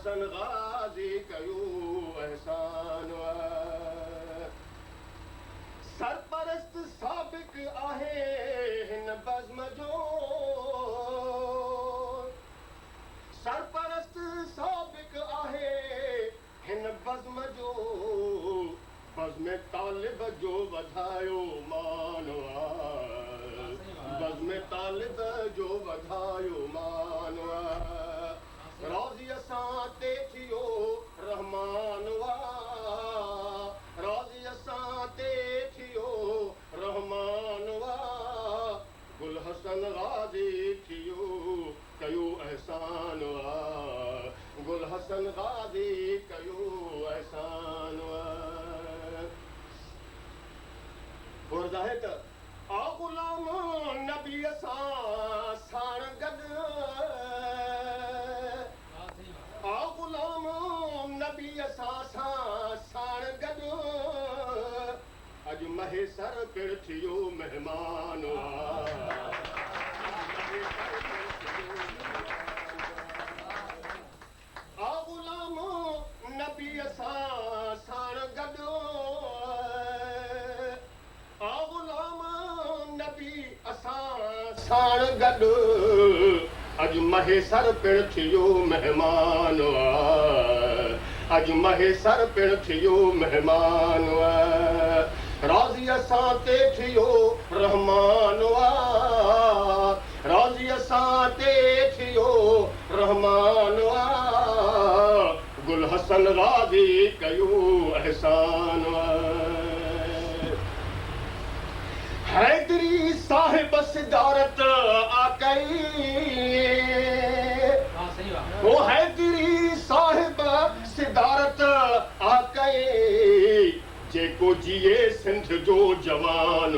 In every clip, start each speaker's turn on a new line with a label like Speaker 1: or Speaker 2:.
Speaker 1: हसन गाज़ी कयो एहसान सरपरस्त साबिक आहे हिन बज़्म जो सरपरस्त साबिक आहे हिन बज़्म जो बज़्म तालिब जो वधायो मान बज़्म तालिब जो वधायो मान राज़ीअ सां ते थियो रहमान राज़ीअ सां ते थियो रहमान गुल हसन गाज़ी थियो कयो एहसान गुल हसन गाज़ी कयो एहसान और ज़ाहिर त आ गुलाम नबी सां साण गॾु आ गुलाम नबी सां साण गॾु अॼु महेसर पिण थियो महिमान आ गुलाम नबी सां साण गॾु आ गुलाम नबी असां साण गॾु अॼु महेसर पिण थियो महिमान अॼु महेसर पिण थियो महिमान राज़ीअ सां ते थियो रहमान राज़ीअ सां ते थियो रहमान गुल हसन गाज़ी कयो एहसान हैदरी साहिब सिदारत आकई ओ हैदरी साहिब सिदारत आकई जेको जिए सिंध जो जवान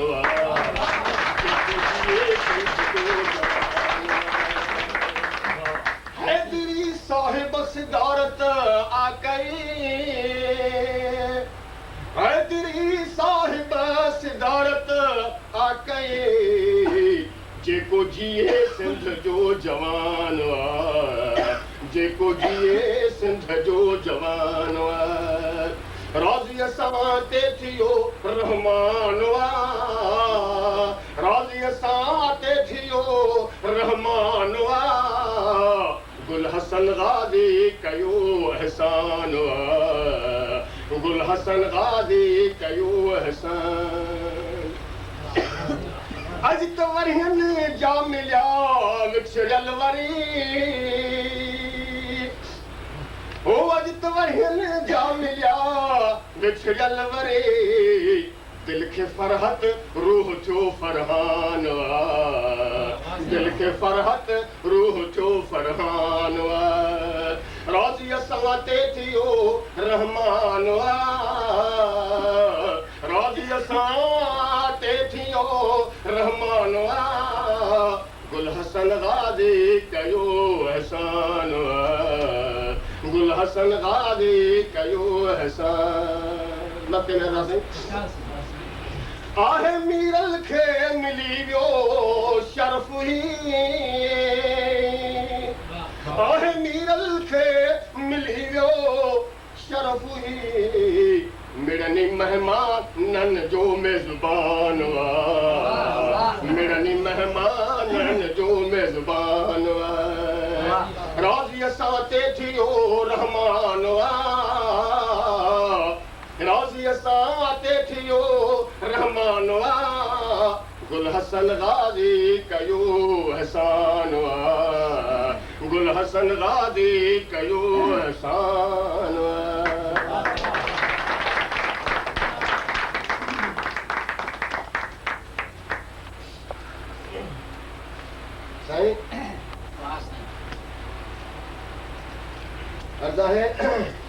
Speaker 1: जेको जिए सिंध जो जवान हैदरी साहिब सिदारत आकई हैदरी साहिब सिदारत आकई जेको जिए सिंध जो जवान जेको जिए सिंध जो जवान राज़ीअ सां ते थियो रहमान राज़ीअ सां ते थियो रहमान गुल हसन गाज़ी कयो एहसान गुल हसन गाज़ी कयो एहसान अॼु त वरियनि जा मिलिया विछड़ियल वरी ओ अॼु त वरियनि जा मिलिया विछड़ियल वरी दिल खे फरहत रूह थियो फरहान दिल खे फरहत रूह थियो फरहान राज़ीअ सां ते थियो रहमान राज़ीअ सां ते थियो रहमान गुल हसन गाज़ी कयो एहसान गुल हसन गाज़ी कयो एहसान मथे में रहंदासीं आहे मीरल खे मिली वियो शर्फ ही आहे मीरल खे मिली वियो शर्फ ही मिड़नी मेहमाननि जो मेज़बान मिड़नी मेहमाननि जो मेज़बान राज़ीअ सां ते थियो रहमान राज़ीअ सां ते थियो रहमान गुल हसन गाज़ी कयो एहसान गुल हसन गाज़ी कयो एहसान साईं अर्ज़ा है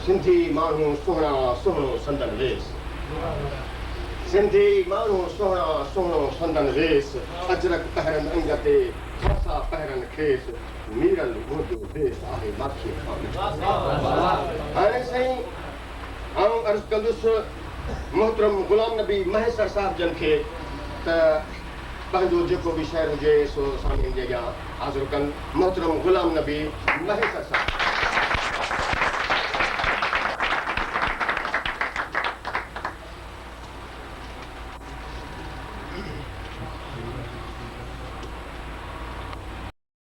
Speaker 1: सिंधी माण्हू सुहिणा सुहिणो संदन वेस सिंधी माण्हू सुहिणा सुहिणो संदन वेस अजरक पहिरनि अंग ते फासा पहिरनि खेस मीरल मुंहिंजो देश आहे माखी खां हाणे साईं आऊं अर्ज़ु कंदुसि मोहतरम गुलाम नबी महेसर साहिब जन खे त पंहिंजो जेको बि शहर हुजे सो साम्हूं जे अॻियां हाज़िर कनि। मोहतरम ग़ुलाम नबी महेश साहब।